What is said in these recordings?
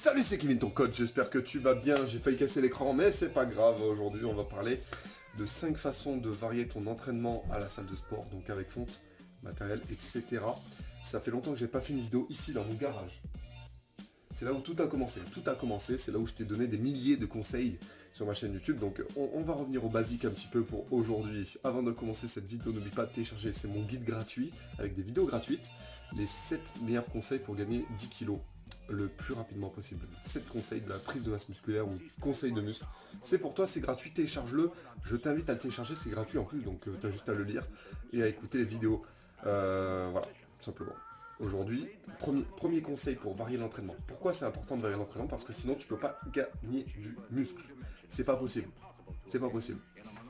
Salut, c'est Kevin ton coach, j'espère que tu vas bien. J'ai failli casser l'écran mais c'est pas grave. Aujourd'hui on va parler de 5 façons de varier ton entraînement à la salle de sport, donc avec fonte, matériel, etc. Ça fait longtemps que j'ai pas fait une vidéo ici dans mon garage. C'est là où tout a commencé, c'est là où je t'ai donné des milliers de conseils sur ma chaîne YouTube. Donc on va revenir au basique un petit peu pour aujourd'hui. Avant de commencer cette vidéo, n'oublie pas de télécharger, c'est mon guide gratuit avec des vidéos gratuites. Les 7 meilleurs conseils pour gagner 10 kilos le plus rapidement possible. 7 conseils de la prise de masse musculaire ou conseils de muscle. C'est pour toi, c'est gratuit, télécharge-le. Je t'invite à le télécharger, c'est gratuit en plus, donc tu as juste à le lire et à écouter les vidéos. Voilà, tout simplement. Aujourd'hui, premier conseil pour varier l'entraînement. Pourquoi c'est important de varier l'entraînement? Parce que sinon tu peux pas gagner du muscle. C'est pas possible. C'est pas possible.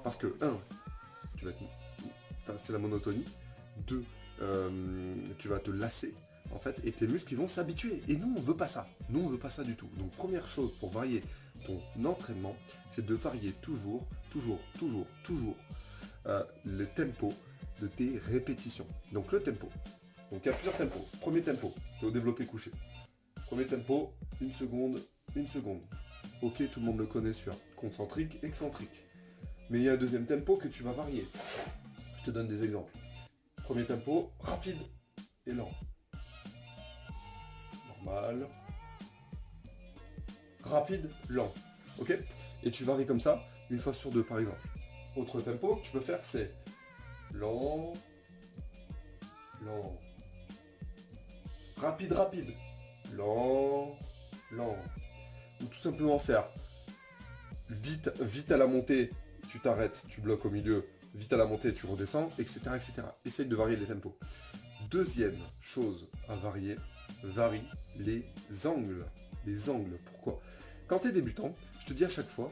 Parce que 1, tu vas c'est la monotonie. 2, tu vas te lasser en fait, et tes muscles ils vont s'habituer. Et nous on veut pas ça. Nous on veut pas ça du tout. Donc première chose pour varier ton entraînement, c'est de varier toujours le tempo de tes répétitions. Donc le tempo. Donc il y a plusieurs tempos. Premier tempo, c'est au développé couché. Premier tempo, 1 seconde, 1 seconde. Ok, tout le monde le connaît sur concentrique, excentrique. Mais il y a un deuxième tempo que tu vas varier. Je te donne des exemples. Premier tempo, rapide et lent. Normal. Rapide, lent. Ok? Et tu varies comme ça, une fois sur deux par exemple. Autre tempo que tu peux faire, c'est lent, lent. Rapide, rapide. Lent, lent. Ou tout simplement faire vite, vite à la montée, tu t'arrêtes, tu bloques au milieu, vite à la montée, tu redescends, etc. etc. Essaye de varier les tempos. Deuxième chose à varier, varie les angles. Les angles, pourquoi? Quand tu es débutant, je te dis à chaque fois,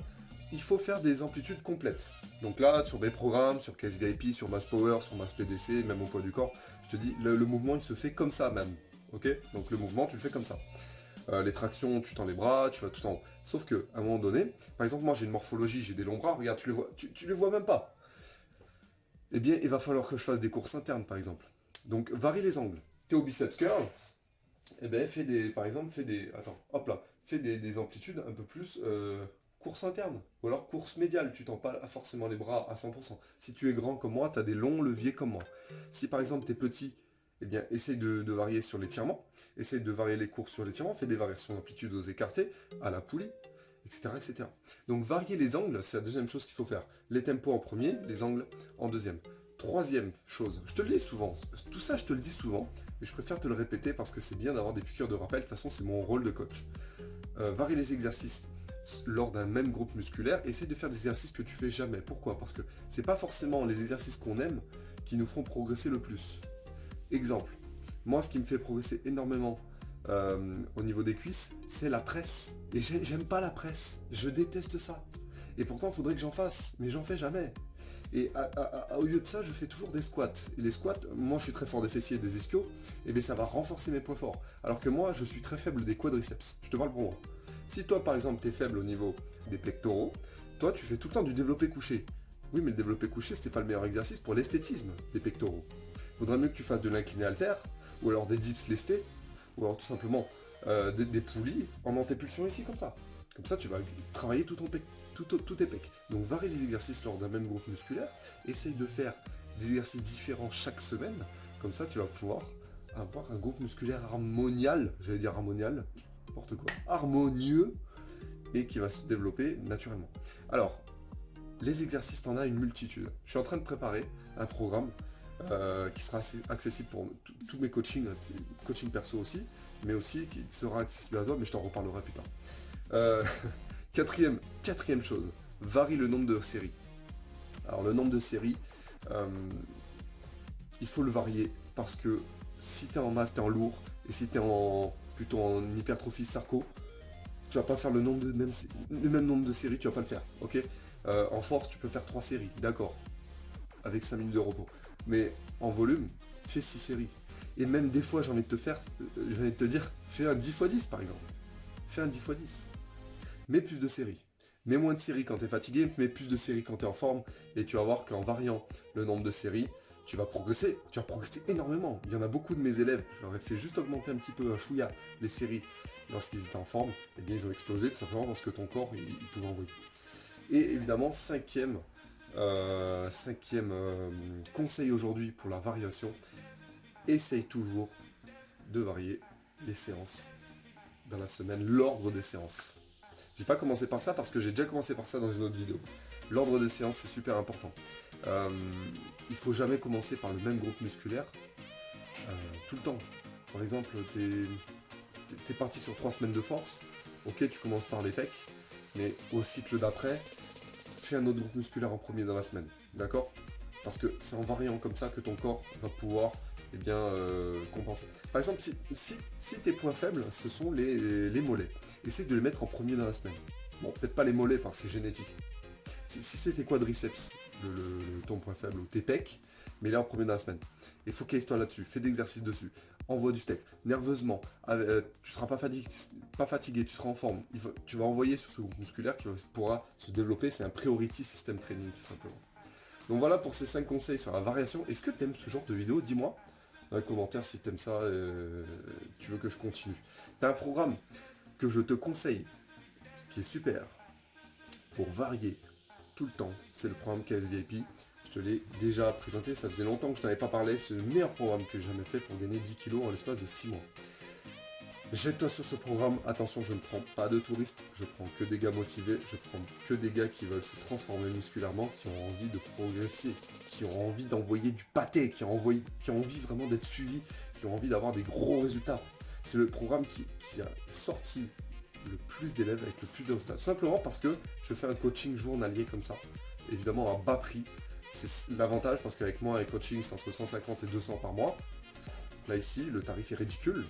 il faut faire des amplitudes complètes. Donc là, sur mes programmes, sur KS VIP, sur Mass Power, sur Mass PDC, même au poids du corps, je te dis, le mouvement, il se fait comme ça même. Ok? Donc le mouvement, tu le fais comme ça. Les tractions, tu tends les bras, tu vas tout en haut. Sauf que, à un moment donné, par exemple, moi j'ai une morphologie, j'ai des longs bras, regarde, tu les vois, tu les vois même pas. Eh bien, il va falloir que je fasse des courses internes, par exemple. Donc, varie les angles. Tu es au biceps curl, eh bien, fais des amplitudes un peu plus course interne. Ou alors course médiale, tu tends pas forcément les bras à 100%. Si tu es grand comme moi, tu as des longs leviers comme moi. Si par exemple tu es petit, eh bien, essaye de varier sur l'étirement, essaye de varier les courses sur l'étirement, fais des variations d'amplitude aux écartés, à la poulie, etc., etc. Donc varier les angles, c'est la deuxième chose qu'il faut faire. Les tempos en premier, les angles en deuxième. Troisième chose, je te le dis souvent, tout ça je te le dis souvent, mais je préfère te le répéter parce que c'est bien d'avoir des piqûres de rappel, de toute façon c'est mon rôle de coach. Varie les exercices lors d'un même groupe musculaire, essaye de faire des exercices que tu fais jamais. Pourquoi? Parce que c'est pas forcément les exercices qu'on aime qui nous font progresser le plus. Exemple, moi ce qui me fait progresser énormément au niveau des cuisses, c'est la presse. Et j'aime pas la presse, je déteste ça. Et pourtant il faudrait que j'en fasse, mais j'en fais jamais. Et au lieu de ça, je fais toujours des squats. Et les squats, moi je suis très fort des fessiers et des ischios, et bien ça va renforcer mes points forts. Alors que moi, je suis très faible des quadriceps. Je te parle pour moi. Si toi par exemple tu es faible au niveau des pectoraux, toi tu fais tout le temps du développé couché. Oui, mais le développé couché, c'est pas le meilleur exercice pour l'esthétisme des pectoraux. Vaudrait mieux que tu fasses de l'incliné halter, ou alors des dips lestés, ou alors tout simplement des poulies en antépulsion ici comme ça. Comme ça, tu vas travailler tout tes pecs. Donc, varie les exercices lors d'un même groupe musculaire. Essaye de faire des exercices différents chaque semaine. Comme ça, tu vas pouvoir avoir un groupe musculaire harmonial. J'allais dire harmonial, n'importe quoi. Harmonieux et qui va se développer naturellement. Alors, les exercices, t'en as une multitude. Je suis en train de préparer un programme qui sera accessible pour tous mes coaching perso aussi, mais aussi qui sera accessible à toi, mais je t'en reparlerai plus tard. Quatrième chose, varie le nombre de séries. Alors le nombre de séries, il faut le varier parce que si tu es en masse, tu es en lourd, et si tu es plutôt en hypertrophie sarco, tu vas pas faire le même nombre de séries, tu vas pas le faire, ok? En force, tu peux faire 3 séries, d'accord, avec 5 minutes de repos. Mais en volume, fais 6 séries. Et même des fois, j'ai envie de te dire, fais un 10x10 par exemple. Fais un 10x10. Mets plus de séries. Mets moins de séries quand tu es fatigué, mets plus de séries quand tu es en forme, et tu vas voir qu'en variant le nombre de séries, tu vas progresser énormément. Il y en a beaucoup de mes élèves, je leur ai fait juste augmenter un petit peu un chouïa les séries, lorsqu'ils étaient en forme, eh bien ils ont explosé tout simplement parce que ton corps il pouvait envoyer. Et évidemment, cinquième conseil aujourd'hui pour la variation, essaye toujours de varier les séances dans la semaine, l'ordre des séances. Je vais pas commencer par ça parce que j'ai déjà commencé par ça dans une autre vidéo. L'ordre des séances, c'est super important. Il faut jamais commencer par le même groupe musculaire tout le temps. Par exemple, t'es parti sur 3 semaines de force, ok, tu commences par les pecs, mais au cycle d'après, fais un autre groupe musculaire en premier dans la semaine, d'accord? Parce que c'est en variant comme ça que ton corps va pouvoir compenser. Par exemple, si tes points faibles, ce sont les mollets, essaye de les mettre en premier dans la semaine. Bon, peut-être pas les mollets parce que c'est génétique. Si c'est tes quadriceps, ton point faible, ou tes pecs, mais là en premier dans la semaine. Et focalise-toi là-dessus, fais des exercices dessus. Envoie du steak, nerveusement, tu seras pas fatigué, tu seras en forme. Tu vas envoyer sur ce groupe musculaire qui pourra se développer, c'est un priority system training tout simplement. Donc voilà pour ces 5 conseils sur la variation. Est-ce que tu aimes ce genre de vidéo? Dis-moi dans les commentaires si tu aimes ça, tu veux que je continue. Tu as un programme que je te conseille, qui est super, pour varier tout le temps, c'est le programme KSVIP. Je te l'ai déjà présenté, ça faisait longtemps que je n'avais pas parlé, c'est le meilleur programme que j'ai jamais fait pour gagner 10 kilos en l'espace de 6 mois. Jette-toi sur ce programme, attention, je ne prends pas de touristes, je prends que des gars motivés, je prends que des gars qui veulent se transformer musculairement, qui ont envie de progresser, qui ont envie d'envoyer du pâté, qui ont envie vraiment d'être suivis, qui ont envie d'avoir des gros résultats. C'est le programme qui a sorti le plus d'élèves avec le plus de résultats. Simplement parce que je fais un coaching journalier comme ça, évidemment à bas prix. C'est l'avantage parce qu'avec moi, un coaching, c'est entre 150 et 200 par mois. Là, ici, le tarif est ridicule.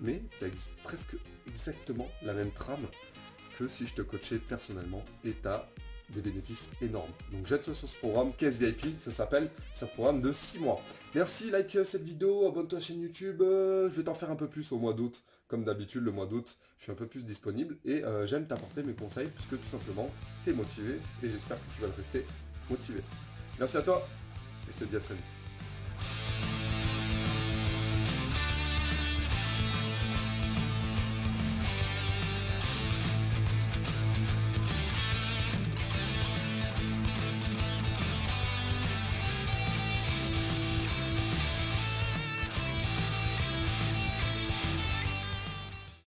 Mais tu as presque exactement la même trame que si je te coachais personnellement et tu as des bénéfices énormes. Donc jette-toi sur ce programme KSVIP, ça s'appelle, c'est un programme de 6 mois. Merci, like cette vidéo, abonne-toi à la chaîne YouTube, je vais t'en faire un peu plus au mois d'août. Comme d'habitude, le mois d'août, je suis un peu plus disponible et j'aime t'apporter mes conseils puisque tout simplement, tu es motivé et j'espère que tu vas le rester motivé. Merci à toi et je te dis à très vite.